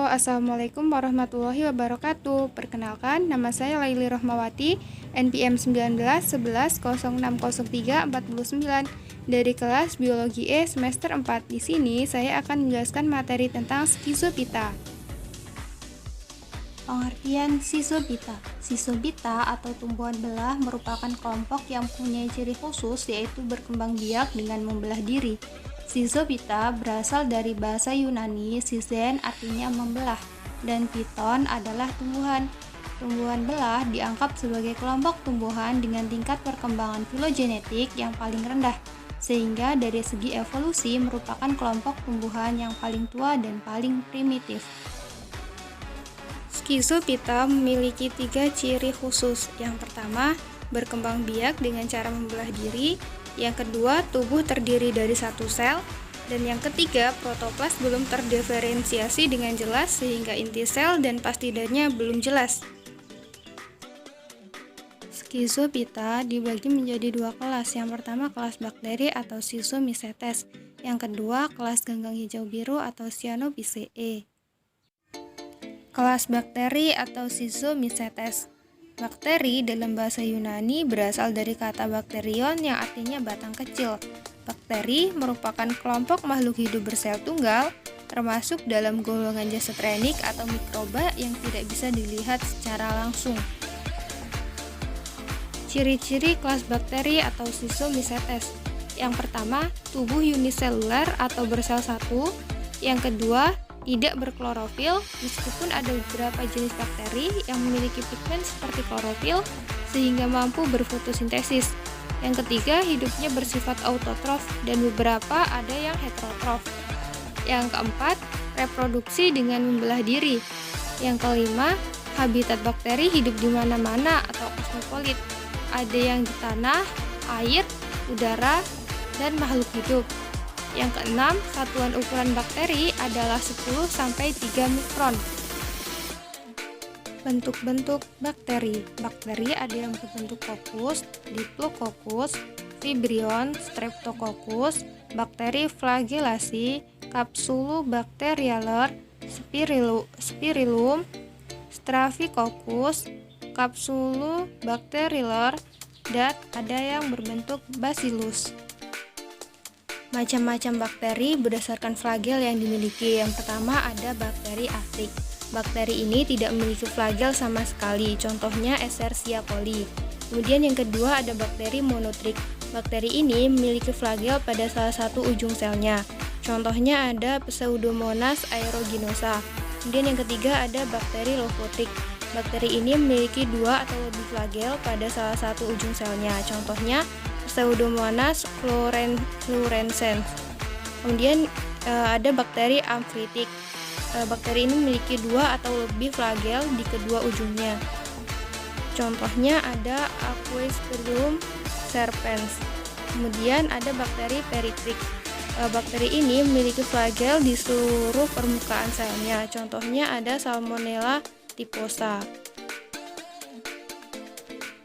Assalamualaikum warahmatullahi wabarakatuh. Perkenalkan, nama saya Laili Rohmawati, NPM 19 11 06 03 49 dari kelas Biologi E semester 4. Di sini saya akan menjelaskan materi tentang skizofita. Pengertian skizofita. Skizofita atau tumbuhan belah merupakan kelompok yang punya ciri khusus, yaitu berkembang biak dengan membelah diri. Skizofita berasal dari bahasa Yunani schizen, artinya membelah, dan phyton adalah tumbuhan. Tumbuhan belah dianggap sebagai kelompok tumbuhan dengan tingkat perkembangan filogenetik yang paling rendah, sehingga dari segi evolusi merupakan kelompok tumbuhan yang paling tua dan paling primitif. Skizofita memiliki 3 ciri khusus. Yang pertama, berkembang biak dengan cara membelah diri. Yang kedua, tubuh terdiri dari satu sel. Dan yang ketiga, protoplas belum terdiferensiasi dengan jelas sehingga inti sel dan pastidanya belum jelas. Skizofita dibagi menjadi 2 kelas. Yang pertama, kelas bakteri atau Schizomycetes. Yang kedua, kelas ganggang hijau biru atau Cyanophyceae. Kelas bakteri atau Schizomycetes. Bakteri dalam bahasa Yunani berasal dari kata bakterion yang artinya batang kecil. Bakteri merupakan kelompok makhluk hidup bersel tunggal, termasuk dalam golongan Jasetrenic atau mikroba yang tidak bisa dilihat secara langsung. Ciri-ciri kelas bakteri atau Schizomycetes. Yang pertama, tubuh uniseluler atau bersel satu. Yang kedua, tidak berklorofil, meskipun ada beberapa jenis bakteri yang memiliki pigmen seperti klorofil sehingga mampu berfotosintesis. Yang ketiga, hidupnya bersifat autotrof dan beberapa ada yang heterotrof. Yang keempat, reproduksi dengan membelah diri. Yang kelima, habitat bakteri hidup di mana-mana atau kosmopolit. Ada yang di tanah, air, udara, dan makhluk hidup. Yang keenam, satuan ukuran bakteri adalah 10-3 mikron. Bentuk-bentuk bakteri. Bakteri ada yang berbentuk kokus, diplococcus, vibrion, streptococcus, bakteri flagellasi, capsulobacterialer, spirillum, staphylococcus, capsulobacterialer, dan ada yang berbentuk bacillus. Macam-macam bakteri berdasarkan flagel yang dimiliki. Yang pertama ada bakteri aflik. Bakteri ini tidak memiliki flagel sama sekali, contohnya Escherichia coli. Kemudian yang kedua ada bakteri monotrik. Bakteri ini memiliki flagel pada salah satu ujung selnya, contohnya ada Pseudomonas aeruginosa. Kemudian yang ketiga ada bakteri leukotric. Bakteri ini memiliki 2 atau lebih flagel pada salah satu ujung selnya, contohnya Pseudomonas fluorescens. Kemudian ada bakteri amfitik. Bakteri ini memiliki 2 atau lebih flagel di kedua ujungnya. Contohnya ada Aquisterium serpens. Kemudian ada bakteri peritrik. Bakteri ini memiliki flagel di seluruh permukaan selnya. Contohnya ada Salmonella typhosa.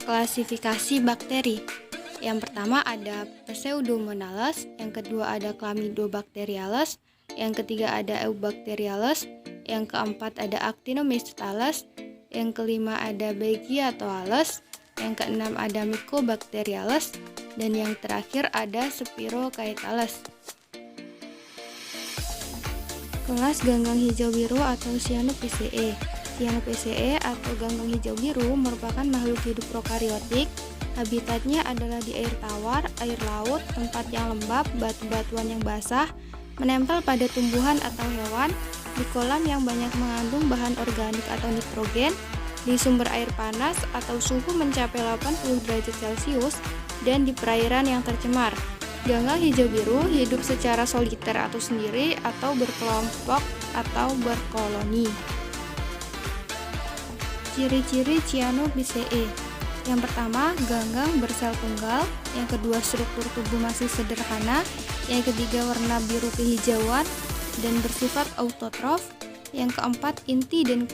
Klasifikasi bakteri. Yang pertama ada Pseudomonales, yang kedua ada Chlamydobacteriales, yang ketiga ada Eubacteriales, yang keempat ada Actinomycetes, yang kelima ada Beggiatoales, yang keenam ada Mycobacteriales, dan yang terakhir ada Spirochaetales. Kelas ganggang hijau biru atau Cyanophyceae. Cyanophyceae atau ganggang hijau biru merupakan makhluk hidup prokariotik. Habitatnya adalah di air tawar, air laut, tempat yang lembab, batu-batuan yang basah, menempel pada tumbuhan atau hewan, di kolam yang banyak mengandung bahan organik atau nitrogen, di sumber air panas atau suhu mencapai 80 derajat Celcius, dan di perairan yang tercemar. Ganggang hijau biru hidup secara soliter atau sendiri atau berkelompok atau berkoloni. Ciri-ciri Cyanophyceae. Yang pertama, ganggang bersel tunggal. Yang kedua, struktur tubuh masih sederhana. Yang ketiga, warna biru kehijauan dan bersifat autotrof. Yang keempat, inti dan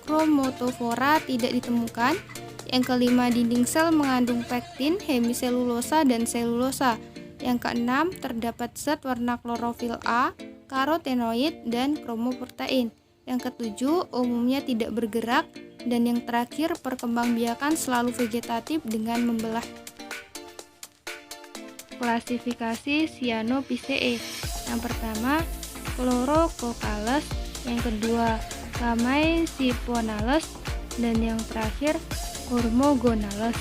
kromatofora tidak ditemukan. Yang kelima, dinding sel mengandung pektin, hemiselulosa, dan selulosa. Yang keenam, terdapat zat warna klorofil A, karotenoid, dan kromoprotein. Yang ketujuh, umumnya tidak bergerak. Dan yang terakhir, perkembangbiakan selalu vegetatif dengan membelah. Klasifikasi Cyanopiceae. Yang pertama, Chlorococales, yang kedua, Chamaecyponales, dan yang terakhir, Hormogonales.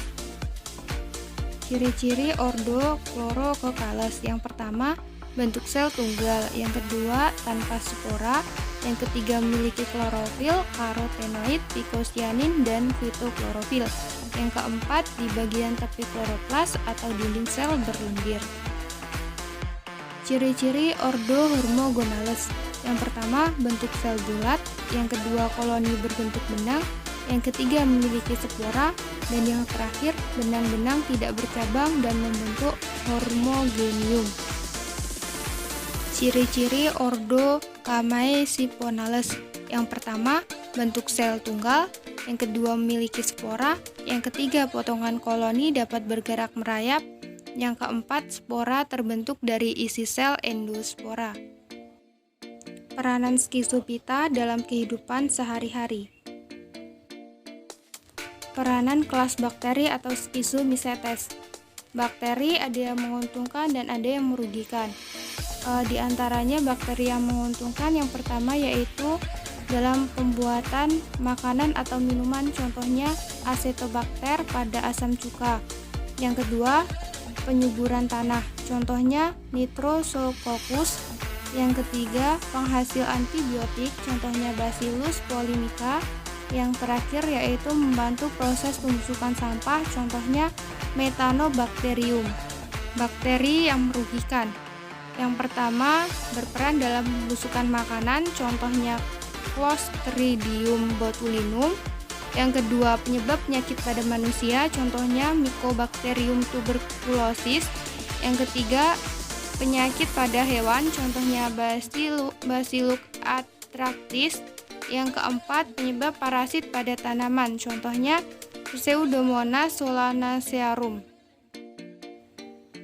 Ciri-ciri ordo Chlorococales. Yang pertama, bentuk sel tunggal. Yang kedua, tanpa spora. Yang ketiga, memiliki klorofil, karotenoid, phycocyanin, dan fitoklorofil. Yang keempat, di bagian tepi kloroplas atau dinding sel berlendir. Ciri-ciri ordo Hormogonales. Yang pertama, bentuk sel bulat. Yang kedua, koloni berbentuk benang. Yang ketiga, memiliki spora. Dan yang terakhir, benang-benang tidak bercabang dan membentuk hormogenium. Ciri-ciri ordo Chamaecyponales. Yang pertama, bentuk sel tunggal. Yang kedua, memiliki spora. Yang ketiga, potongan koloni dapat bergerak merayap. Yang keempat, spora terbentuk dari isi sel endospora. Peranan Schizophyta dalam kehidupan sehari-hari. Peranan kelas bakteri atau Schizomycetes. Bakteri ada yang menguntungkan dan ada yang merugikan. Di antaranya bakteri yang menguntungkan yang pertama yaitu dalam pembuatan makanan atau minuman, contohnya Acetobacter pada asam cuka. Yang kedua, penyuburan tanah, contohnya Nitrosococcus. Yang ketiga, penghasil antibiotik, contohnya Bacillus polymica. Yang terakhir yaitu membantu proses pembusukan sampah, contohnya Methanobacterium. Bakteri yang merugikan. Yang pertama, berperan dalam pembusukan makanan, contohnya Clostridium botulinum. Yang kedua, penyebab penyakit pada manusia, contohnya Mycobacterium tuberculosis. Yang ketiga, penyakit pada hewan, contohnya Bacillus anthracis. Yang keempat, penyebab parasit pada tanaman, contohnya Pseudomonas solanacearum.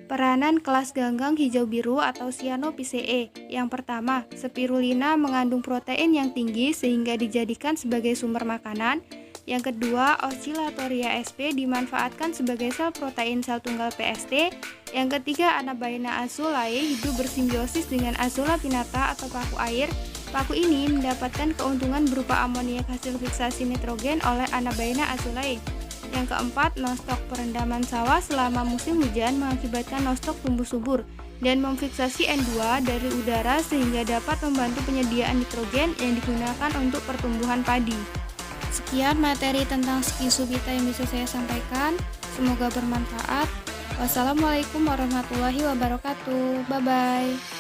Peranan kelas ganggang hijau biru atau Cyanopiceae. Yang pertama, spirulina mengandung protein yang tinggi sehingga dijadikan sebagai sumber makanan. Yang kedua, Oscillatoria sp dimanfaatkan sebagai sel protein sel tunggal PST. Yang ketiga, Anabaena azulae hidup bersimbiosis dengan Azolla pinnata atau paku air. Paku ini mendapatkan keuntungan berupa amoniak hasil fiksasi nitrogen oleh Anabaena azulae. Yang keempat, nostoc perendaman sawah selama musim hujan mengakibatkan nostoc tumbuh subur dan memfiksasi N2 dari udara sehingga dapat membantu penyediaan nitrogen yang digunakan untuk pertumbuhan padi. Sekian materi tentang Schizophyta yang bisa saya sampaikan. Semoga bermanfaat. Wassalamualaikum warahmatullahi wabarakatuh. Bye-bye.